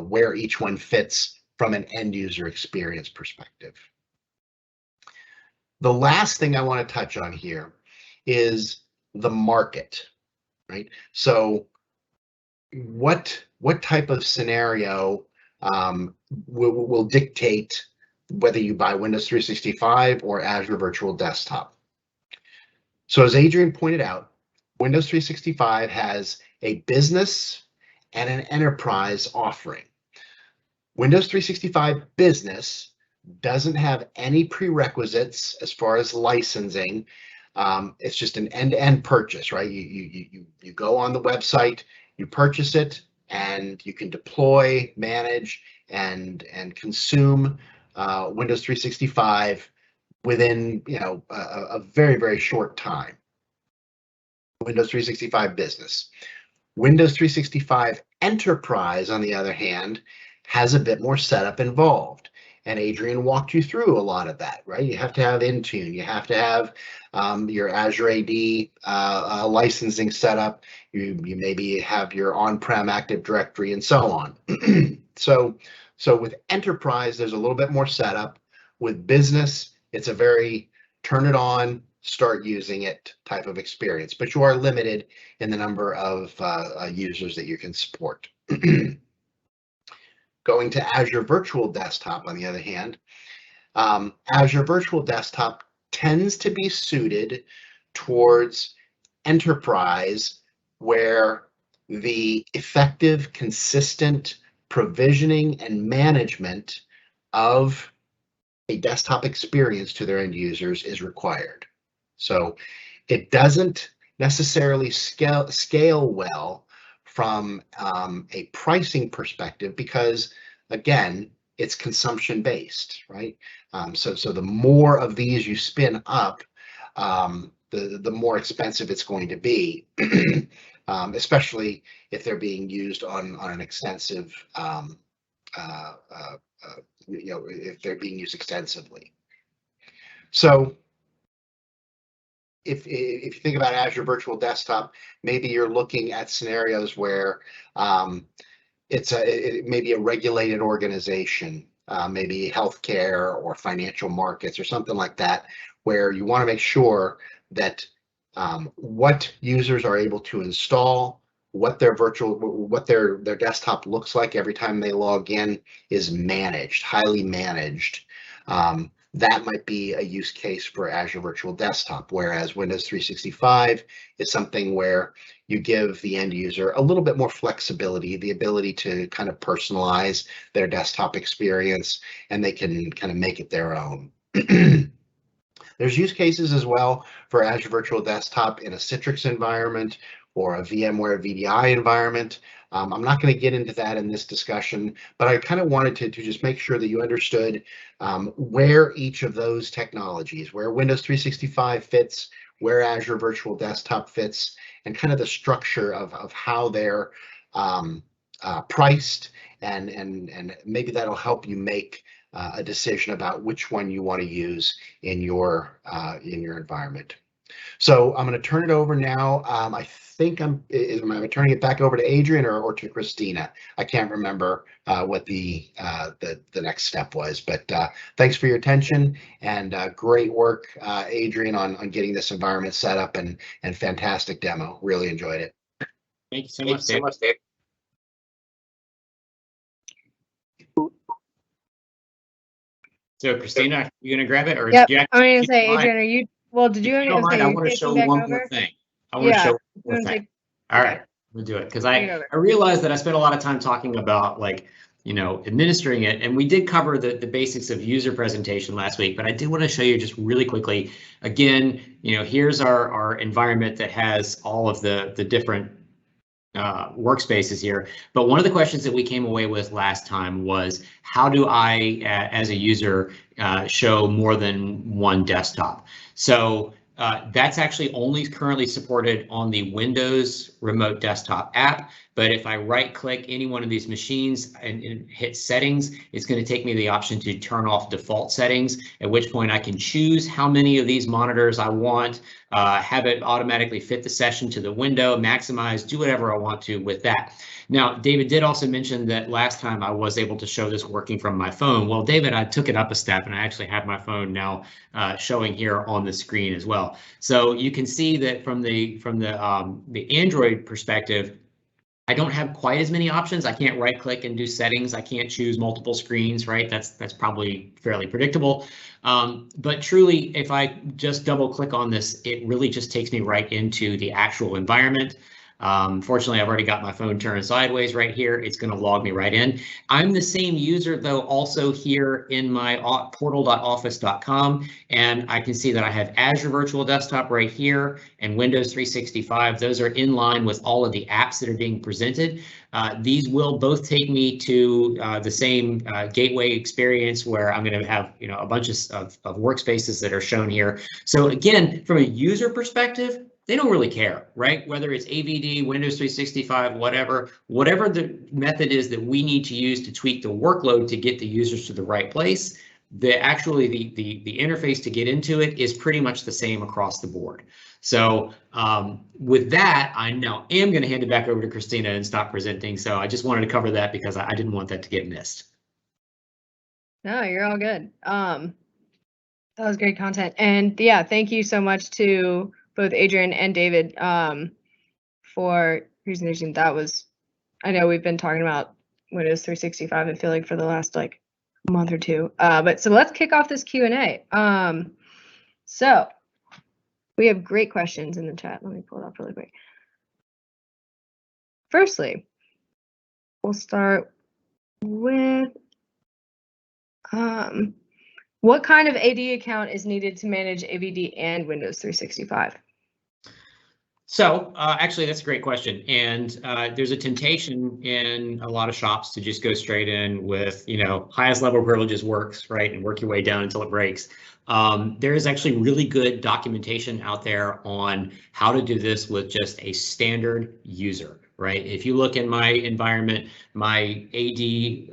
where each one fits from an end user experience perspective. The last thing I want to touch on here is the market, right? So what type of scenario will dictate whether you buy Windows 365 or Azure Virtual Desktop? So as Adrian pointed out, Windows 365 has a business and an enterprise offering. Windows 365 Business doesn't have any prerequisites as far as licensing. It's just an end-to-end purchase, right? You go on the website, you purchase it, and you can deploy, manage, and consume Windows 365 within a very, very short time. Windows 365 Business. Windows 365 Enterprise, on the other hand, has a bit more setup involved. And Adrian walked you through a lot of that, right? You have to have Intune, you have to have your Azure AD licensing setup, you maybe have your on-prem Active Directory and so on. So with Enterprise, there's a little bit more setup. With Business, it's a very turn it on, start using it type of experience, but you are limited in the number of users that you can support. Going to Azure Virtual Desktop, on the other hand, Azure Virtual Desktop tends to be suited towards enterprise, where the effective, consistent provisioning and management of a desktop experience to their end users is required. So it doesn't necessarily scale well from a pricing perspective, because again, it's consumption based, right? So the more of these you spin up, the more expensive it's going to be, especially if they're being used on an extensive, if they're being used extensively. So if you think about Azure Virtual Desktop, maybe you're looking at scenarios where it may be a regulated organization, maybe healthcare or financial markets or something like that, where you want to make sure that what users are able to install, what their desktop looks like every time they log in is managed, highly managed. That might be a use case for Azure Virtual Desktop, whereas Windows 365 is something where you give the end user a little bit more flexibility, the ability to kind of personalize their desktop experience, and they can kind of make it their own. There's use cases as well for Azure Virtual Desktop in a Citrix environment or a VMware VDI environment. I'm not going to get into that in this discussion, but I kind of wanted to just make sure that you understood where each of those technologies, where Windows 365 fits, where Azure Virtual Desktop fits, and kind of the structure of how they're priced, and maybe that'll help you make a decision about which one you want to use in your environment. So I'm going to turn it over now. I think am I turning it back over to Adrian or to Christina? I can't remember what the next step was, but thanks for your attention, and great work, Adrian, on getting this environment set up, and fantastic demo. Really enjoyed it. Thank you so much, Dave. So Christina, you gonna grab it, or yep. Jack? I'm gonna say, Adrian, are you? Well, did you? I want to show one more thing. I want to show one more thing. All right, we'll do it, because I realized that I spent a lot of time talking about, like, you know, administering it, and we did cover the basics of user presentation last week, but I did want to show you just really quickly. Again, you know, here's our environment that has all of the different workspaces here. But one of the questions that we came away with last time was, how do I, as a user, show more than one desktop? So that's actually only currently supported on the Windows Remote Desktop app. But if I right click any one of these machines and hit settings, it's going to take me the option to turn off default settings, at which point I can choose how many of these monitors I want, have it automatically fit the session to the window, maximize, do whatever I want to with that. Now, David did also mention that last time I was able to show this working from my phone. Well, David, I took it up a step, and I actually have my phone now showing here on the screen as well. So you can see that from the Android perspective, I don't have quite as many options. I can't right click and do settings. I can't choose multiple screens, right? That's probably fairly predictable. But truly, if I just double click on this, it really just takes me right into the actual environment. Fortunately, I've already got my phone turned sideways right here. It's going to log me right in. I'm the same user, though, also here in my portal.office.com, and I can see that I have Azure Virtual Desktop right here and Windows 365. Those are in line with all of the apps that are being presented. These will both take me to the same gateway experience, where I'm going to have, you know, a bunch of workspaces that are shown here. So again, from a user perspective, they don't really care, right? Whether it's AVD, Windows 365, whatever the method is that we need to use to tweak the workload to get the users to the right place, the interface to get into it is pretty much the same across the board. So with that, I now am going to hand it back over to Christina and stop presenting. So I just wanted to cover that because I didn't want that to get missed. No, you're all good. That was great content. And yeah, thank you so much to both Adrian and David for presentation. That was, I know we've been talking about Windows 365, I feel like, for the last like month or two. But so let's kick off this Q&A. So we have great questions in the chat. Let me pull it up really quick. Firstly, we'll start with what kind of AD account is needed to manage AVD and Windows 365? So actually, that's a great question. And there's a temptation in a lot of shops to just go straight in with, you know, highest level privileges works, right, and work your way down until it breaks. There is actually really good documentation out there on how to do this with just a standard user, right? If you look in my environment, my AVD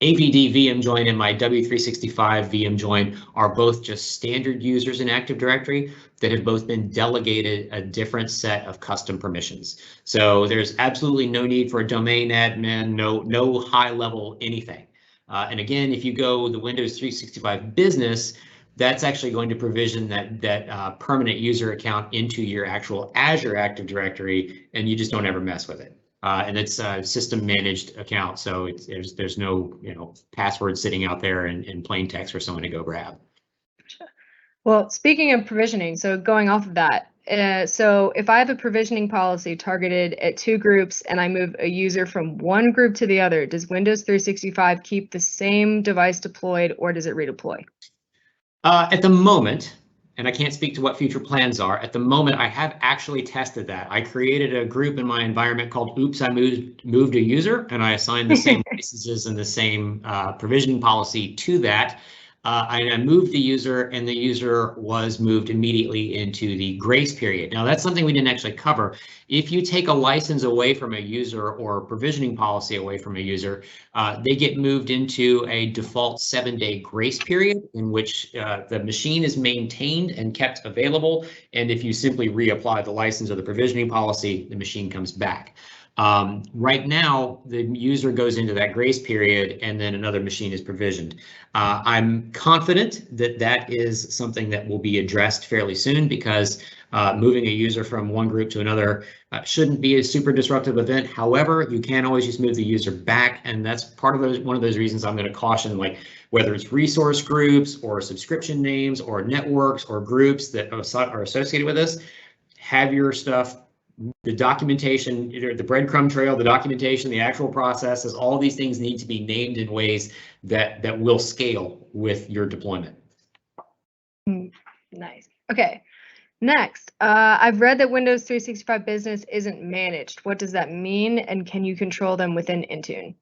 VM join and my W365 VM join are both just standard users in Active Directory that have both been delegated a different set of custom permissions. So there's absolutely no need for a domain admin, no high level anything. And again, if you go the Windows 365 business, that's actually going to provision that permanent user account into your actual Azure Active Directory, and you just don't ever mess with it. And it's a system managed account, so there's no password sitting out there in plain text for someone to go grab. Well, speaking of provisioning, so going off of that, so if I have a provisioning policy targeted at 2 groups and I move a user from one group to the other, does Windows 365 keep the same device deployed, or does it redeploy? At the moment, and I can't speak to what future plans are, at the moment I have actually tested that. I created a group in my environment called Oops, I moved a user, and I assigned the same licenses and the same provisioning policy to that. I moved the user, and the user was moved immediately into the grace period. Now, that's something we didn't actually cover. If you take a license away from a user or a provisioning policy away from a user, they get moved into a default 7-day grace period in which the machine is maintained and kept available. And if you simply reapply the license or the provisioning policy, the machine comes back. Right now, the user goes into that grace period and then another machine is provisioned. I'm confident that that is something that will be addressed fairly soon, because moving a user from one group to another shouldn't be a super disruptive event. However, you can always just move the user back, and that's part of one of those reasons I'm going to caution, like whether it's resource groups or subscription names or networks or groups that are associated with this, have your stuff. The documentation, the breadcrumb trail, the documentation, the actual processes, all these things need to be named in ways that will scale with your deployment. Nice. Okay. Next, I've read that Windows 365 Business isn't managed. What does that mean, and can you control them within Intune?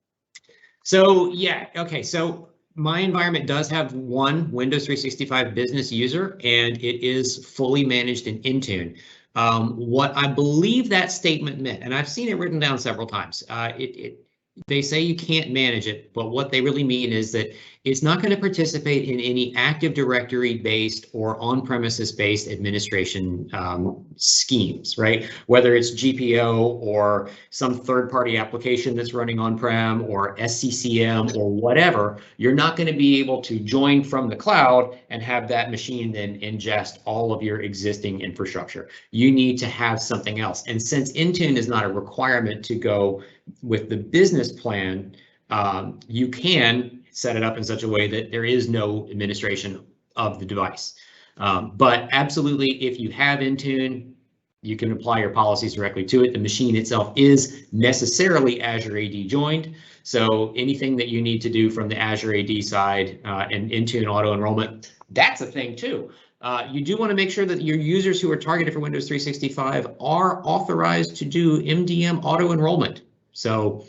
So yeah, okay. So my environment does have one Windows 365 Business user, and it is fully managed in Intune. What I believe that statement meant, and I've seen it written down several times, they say you can't manage it, but what they really mean is that it's not going to participate in any Active Directory based or on-premises based administration schemes, right? Whether it's GPO or some third-party application that's running on-prem or SCCM or whatever, you're not going to be able to join from the cloud and have that machine then ingest all of your existing infrastructure. You need to have something else. And since Intune is not a requirement to go with the business plan, you can set it up in such a way that there is no administration of the device. But absolutely, if you have Intune, you can apply your policies directly to it. The machine itself is necessarily Azure AD joined. So anything that you need to do from the Azure AD side and Intune auto enrollment, that's a thing too. You do want to make sure that your users who are targeted for Windows 365 are authorized to do MDM auto enrollment. So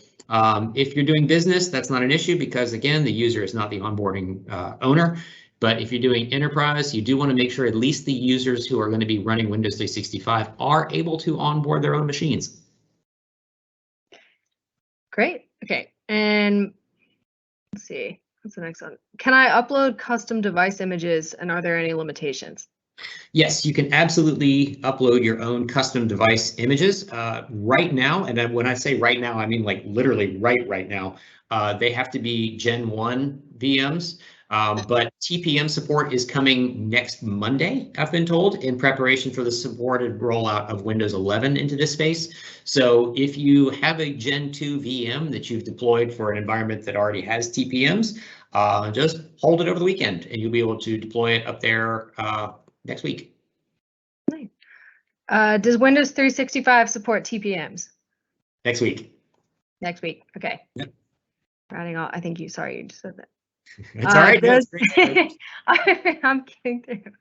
if you're doing business, that's not an issue, because again, the user is not the onboarding owner. But if you're doing enterprise, you do want to make sure at least the users who are going to be running Windows 365 are able to onboard their own machines. Great. Okay. And let's see, what's the next one? Can I upload custom device images, and are there any limitations? Yes, you can absolutely upload your own custom device images right now. And when I say right now, I mean like literally right now. They have to be Gen 1 VMs, but TPM support is coming next Monday, I've been told, in preparation for the supported rollout of Windows 11 into this space. So if you have a Gen 2 VM that you've deployed for an environment that already has TPMs, just hold it over the weekend and you'll be able to deploy it up there next week. Does Windows 365 support TPMs? Next week. Next week. Okay. Yep. Rounding off. I think you. Sorry, you just said that. It's all right. Does, I'm kidding through.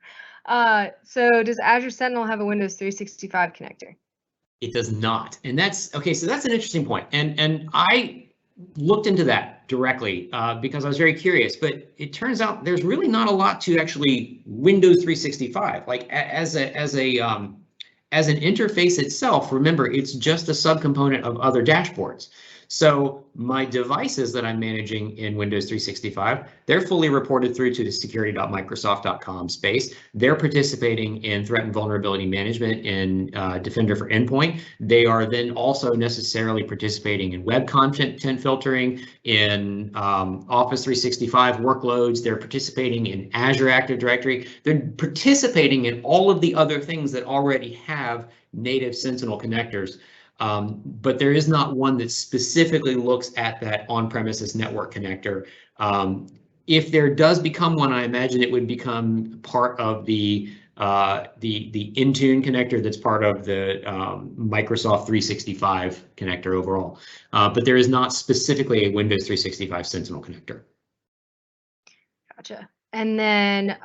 So does Azure Sentinel have a Windows 365 connector? It does not, and that's okay. So that's an interesting point, and I looked into that directly because I was very curious. But it turns out there's really not a lot to actually Windows 365, like as an interface itself. Remember, it's just a subcomponent of other dashboards. So my devices that I'm managing in Windows 365, they're fully reported through to the security.microsoft.com space. They're participating in threat and vulnerability management in Defender for Endpoint. They are then also necessarily participating in web content filtering, in Office 365 workloads. They're participating in Azure Active Directory. They're participating in all of the other things that already have native Sentinel connectors. But there is not one that specifically looks at that on-premises network connector. If there does become one, I imagine it would become part of the Intune connector that's part of the Microsoft 365 connector overall. But there is not specifically a Windows 365 Sentinel connector. Gotcha. And then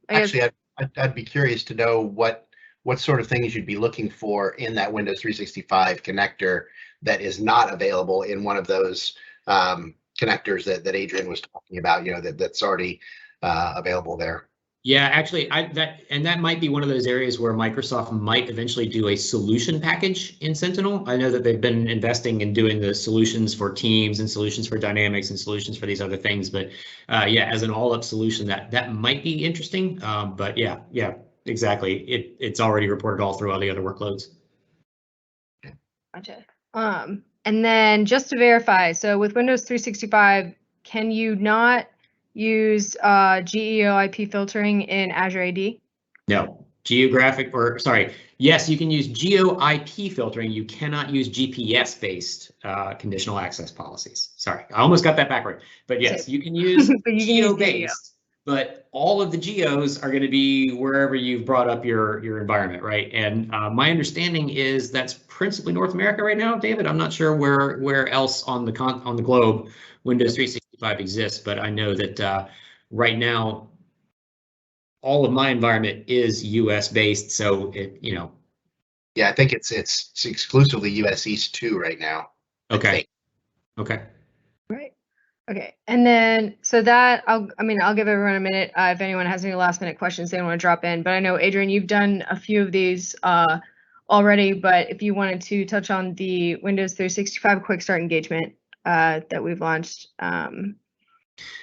Actually, I'd be curious to know what sort of things you'd be looking for in that Windows 365 connector that is not available in one of those connectors that Adrian was talking about, that's already available there. Yeah, actually, that might be one of those areas where Microsoft might eventually do a solution package in Sentinel. I know that they've been investing in doing the solutions for Teams and solutions for Dynamics and solutions for these other things. But yeah, as an all-up solution, that might be interesting. But yeah, exactly. It's already reported all through all the other workloads. Gotcha. And then just to verify, so with Windows 365, can you not use GEO IP filtering in Azure AD? No, yes, you can use Geo IP filtering. You cannot use GPS-based conditional access policies. Sorry, I almost got that backward. But yes, you can use Geo-based, but all of the Geos are going to be wherever you've brought up your environment, right? And my understanding is that's principally North America right now, David. I'm not sure where else on the globe Windows 365 exists, but I know that right now all of my environment is US based, so Yeah, I think it's exclusively US East 2 right now. Okay. Right. Okay. And then so that I'll give everyone a minute if anyone has any last minute questions they want to drop in. But I know Adrian, you've done a few of these already, but if you wanted to touch on the Windows 365 Quick Start engagement that we've launched.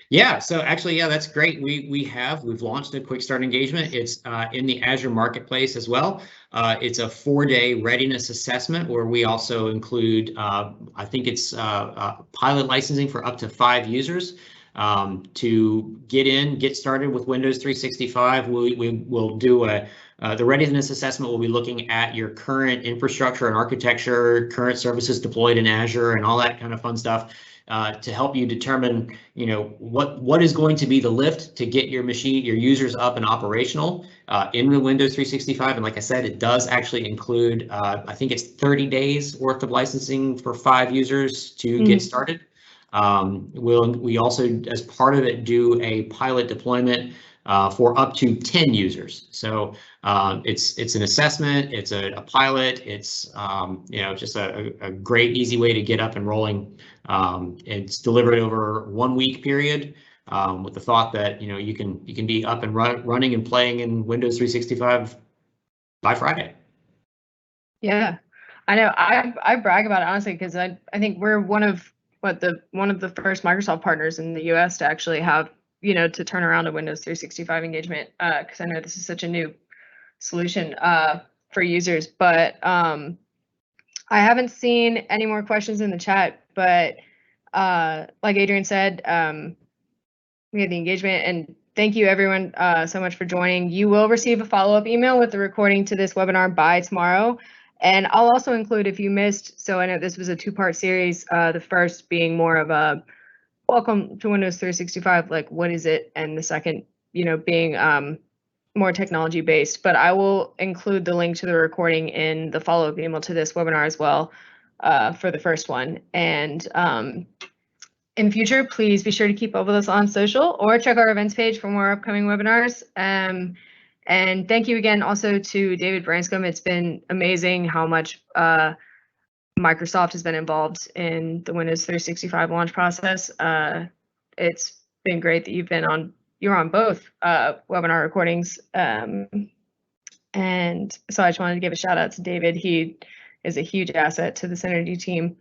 Yeah, so actually, yeah, that's great. We've launched a quick start engagement. It's in the Azure Marketplace as well. It's a 4-day readiness assessment where we also include, I think it's pilot licensing for up to 5 users to get started with Windows 365. We will do the readiness assessment. Will be looking at your current infrastructure and architecture, current services deployed in Azure, and all that kind of fun stuff. To help you determine, what is going to be the lift to get your users up and operational in the Windows 365. And like I said, it does actually include, I think it's 30 days worth of licensing for 5 users to get started. We also, as part of it, do a pilot deployment for up to 10 users. So it's an assessment, it's a pilot, it's just a great easy way to get up and rolling. It's delivered over a 1-week period with the thought that you can be up and running and playing in Windows 365 by Friday. Yeah, I know. I brag about it honestly because I think we're one of the first Microsoft partners in the US to actually have to turn around a Windows 365 engagement because I know this is such a new solution for users. But I haven't seen any more questions in the chat, but like Adrian said, we had the engagement, and thank you everyone so much for joining. You will receive a follow-up email with the recording to this webinar by tomorrow. And I'll also include, if you missed, so I know this was a 2-part series, the first being more of a welcome to Windows 365, like what is it? And the second, being more technology based. But I will include the link to the recording in the follow-up email to this webinar as well for the first one. And in future, please be sure to keep up with us on social or check our events page for more upcoming webinars. And thank you again also to David Branscome. It's been amazing how much Microsoft has been involved in the Windows 365 launch process. It's been great that you're on both webinar recordings. And so I just wanted to give a shout out to David. He is a huge asset to the Synergy team.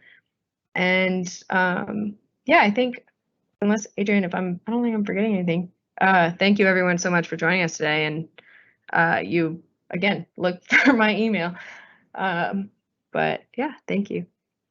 And yeah, I think unless Adrian, I don't think I'm forgetting anything. Thank you everyone so much for joining us today. And you again, look for my email. But yeah, thank you.